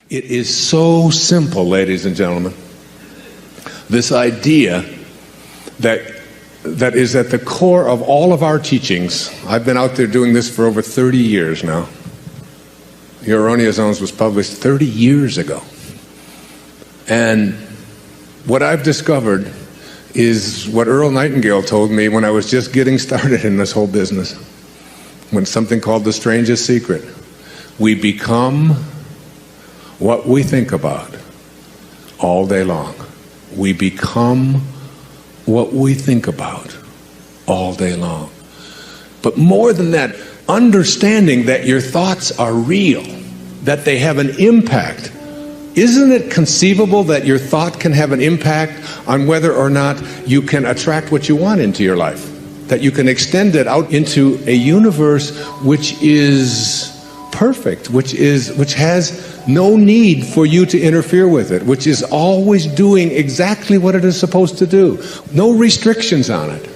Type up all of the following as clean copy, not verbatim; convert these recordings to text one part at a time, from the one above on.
It is so simple, ladies and gentlemen. This idea that is at the core of all of our teachings. I've been out there doing this for over 30 years now. The Erroneous Zones was published 30 years ago. And what I've discovered is what Earl Nightingale told me when I was just getting started in this whole business. When something called the strangest secret. We become what we think about all day long. We become what we think about all day long. But more than that, understanding that your thoughts are real, that they have an impact. Isn't it conceivable that your thought can have an impact on whether or not you can attract what you want into your life? That you can extend it out into a universe which is perfect, which has no need for you to interfere with it, which is always doing exactly what it is supposed to do. No restrictions on it.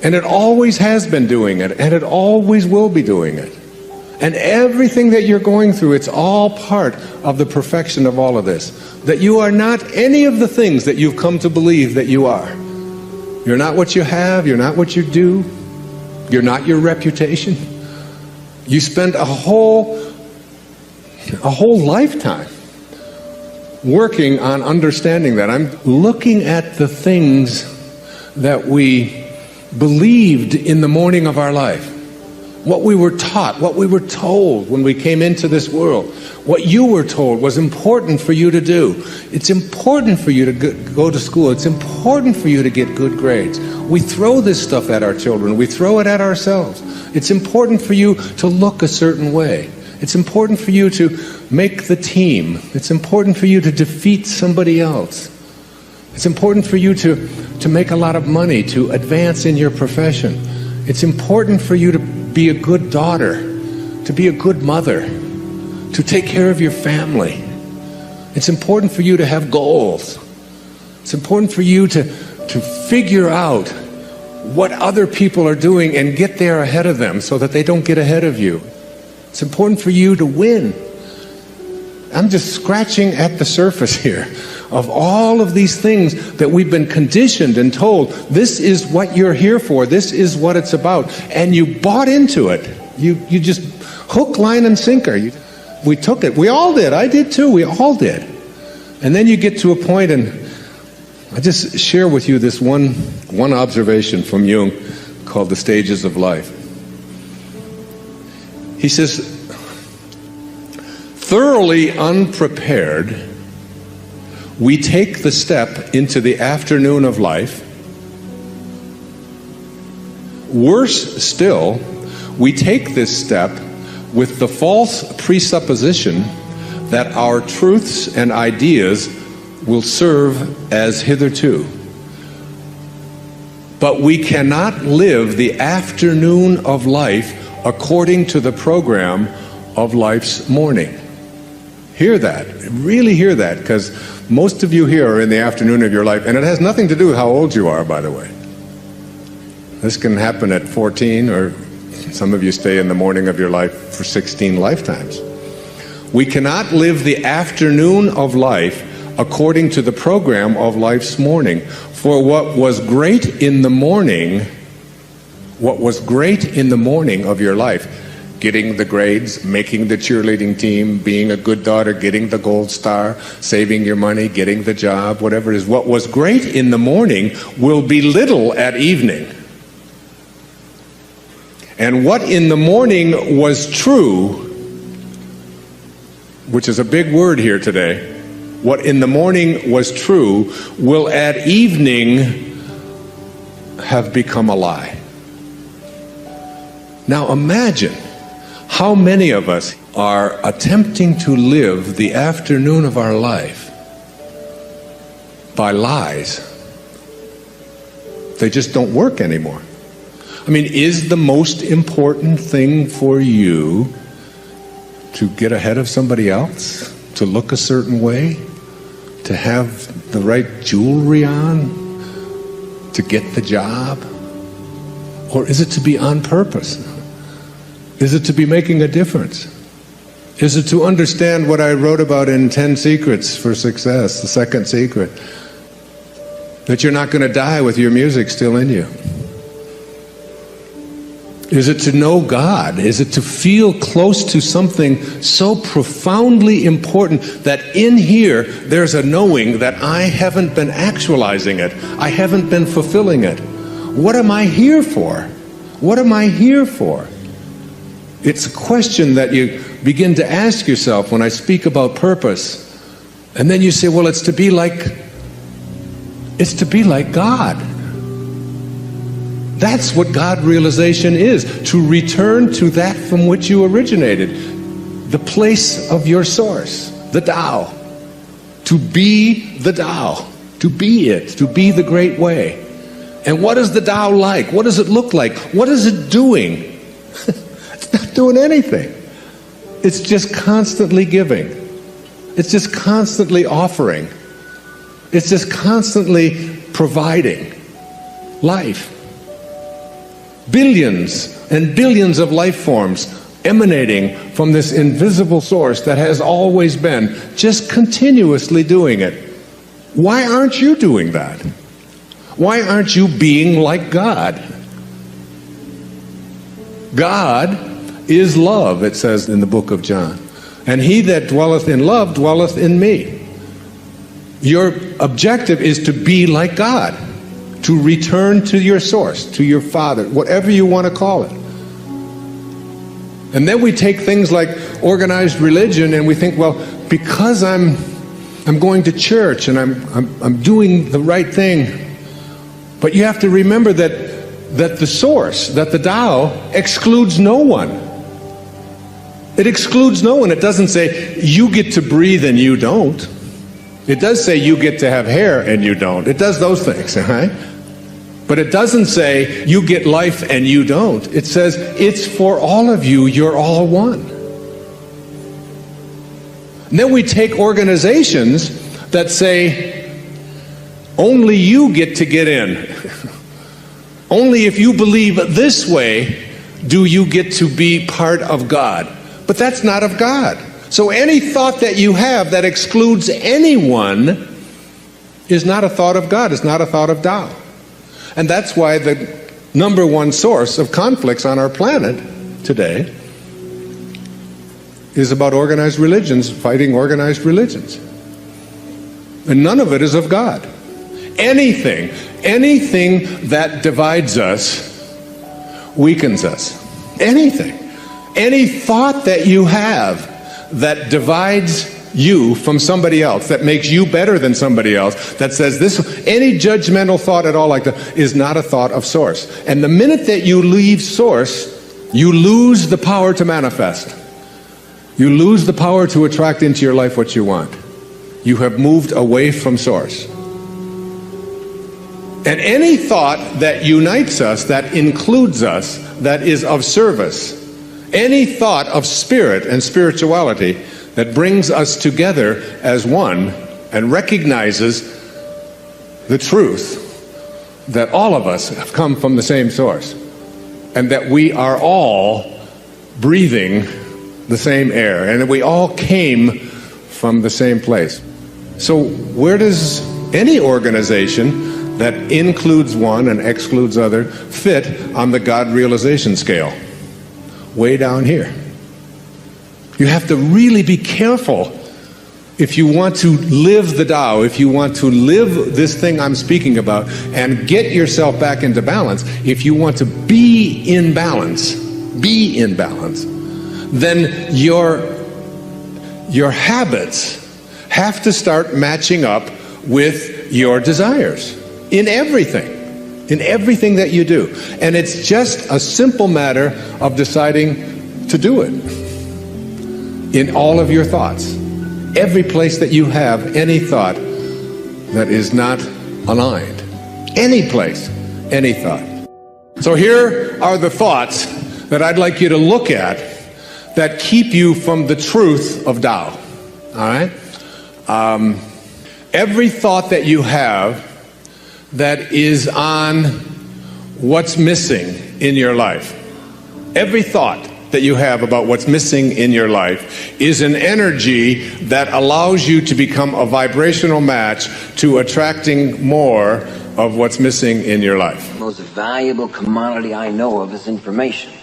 And it always has been doing it, and it always will be doing it. And everything that you're going through, it's all part of the perfection of all of this. That you are not any of the things that you've come to believe that you are. You're not what you have, you're not what you do, you're not your reputation. You spend a whole lifetime working on understanding that. I'm looking at the things that we believed in the morning of our life. What we were taught, what we were told when we came into this world. What you were told was important for you to do. It's important for you to go to school. It's important for you to get good grades. We throw this stuff at our children. We throw it at ourselves. It's important for you to look a certain way. It's important for you to make the team. It's important for you to defeat somebody else. It's important for you to make a lot of money, to advance in your profession. It's important for you to be a good daughter, to be a good mother, to take care of your family. It's important for you to have goals. It's important for you to figure out what other people are doing and get there ahead of them so that they don't get ahead of you. It's important for you to win. I'm just scratching at the surface here of all of these things that we've been conditioned and told, this is what you're here for, this is what it's about. And you bought into it. You just hook, line, and sinker. We took it. We all did. I did too. We all did. And then you get to a point, and I just share with you this one observation from Jung called the stages of life. He says, thoroughly unprepared, we take the step into the afternoon of life. Worse still, we take this step with the false presupposition that our truths and ideas will serve as hitherto. But we cannot live the afternoon of life according to the program of life's morning. Hear that. Really hear that, because most of you here are in the afternoon of your life, and it has nothing to do with how old you are, by the way. This can happen at 14, or some of you stay in the morning of your life for 16 lifetimes. We cannot live the afternoon of life according to the program of life's morning. For what was great in the morning of your life, getting the grades, making the cheerleading team, being a good daughter, getting the gold star, saving your money, getting the job, whatever it is, what was great in the morning will be little at evening. And what in the morning was true, which is a big word here today, what in the morning was true will at evening have become a lie. Now imagine how many of us are attempting to live the afternoon of our life by lies. They just don't work anymore. I mean, is the most important thing for you to get ahead of somebody else? To look a certain way? To have the right jewelry on? To get the job? Or is it to be on purpose? Is it to be making a difference? Is it to understand what I wrote about in 10 Secrets for Success, the second secret? That you're not going to die with your music still in you. Is it to know God? Is it to feel close to something so profoundly important that in here there's a knowing that I haven't been actualizing it, I haven't been fulfilling it? What am I here for? What am I here for? It's a question that you begin to ask yourself when I speak about purpose. And then you say, well, it's to be like God. That's what God realization is, to return to that from which you originated, the place of your source, the Tao. To be the Tao, to be it, to be the great way. And what is the Tao like? What does it look like? What is it doing? It's not doing anything. It's just constantly giving. It's just constantly offering. It's just constantly providing life. Billions and billions of life forms emanating from this invisible source that has always been, just continuously doing it. Why aren't you doing that? Why aren't you being like God? God is love, it says in the book of John. And he that dwelleth in love dwelleth in me. Your objective is to be like God. To return to your source, to your Father, whatever you want to call it. And then we take things like organized religion and we think, well, because I'm going to church and I'm doing the right thing. But you have to remember that the source, that the Tao, excludes no one. It excludes no one. It doesn't say you get to breathe and you don't. It does say you get to have hair and you don't. It does those things, right? But it doesn't say you get life and you don't. It says it's for all of you, you're all one. And then we take organizations that say only you get to get in. Only if you believe this way do you get to be part of God. But that's not of God. So any thought that you have that excludes anyone is not a thought of God, it's not a thought of Tao. And that's why the number one source of conflicts on our planet today is about organized religions fighting organized religions. And none of it is of God. Anything that divides us weakens us. Anything. Any thought that you have that divides you from somebody else, that makes you better than somebody else, that says this, any judgmental thought at all like that is not a thought of source. And the minute that you leave source, you lose the power to manifest. You lose the power to attract into your life what you want. You have moved away from source. And any thought that unites us, that includes us, that is of service, any thought of spirit and spirituality that brings us together as one and recognizes the truth that all of us have come from the same source and that we are all breathing the same air and that we all came from the same place. So where does any organization that includes one and excludes other fit on the God realization scale? Way down here. You have to really be careful if you want to live the Tao, if you want to live this thing I'm speaking about and get yourself back into balance, if you want to be in balance, then your habits have to start matching up with your desires in everything that you do. And it's just a simple matter of deciding to do it in all of your thoughts. Every place that you have any thought that is not aligned. Any place, any thought. So here are the thoughts that I'd like you to look at that keep you from the truth of Tao. All right? Every thought that you have that is on what's missing in your life. Every thought that you have about what's missing in your life is an energy that allows you to become a vibrational match to attracting more of what's missing in your life. The most valuable commodity I know of is information.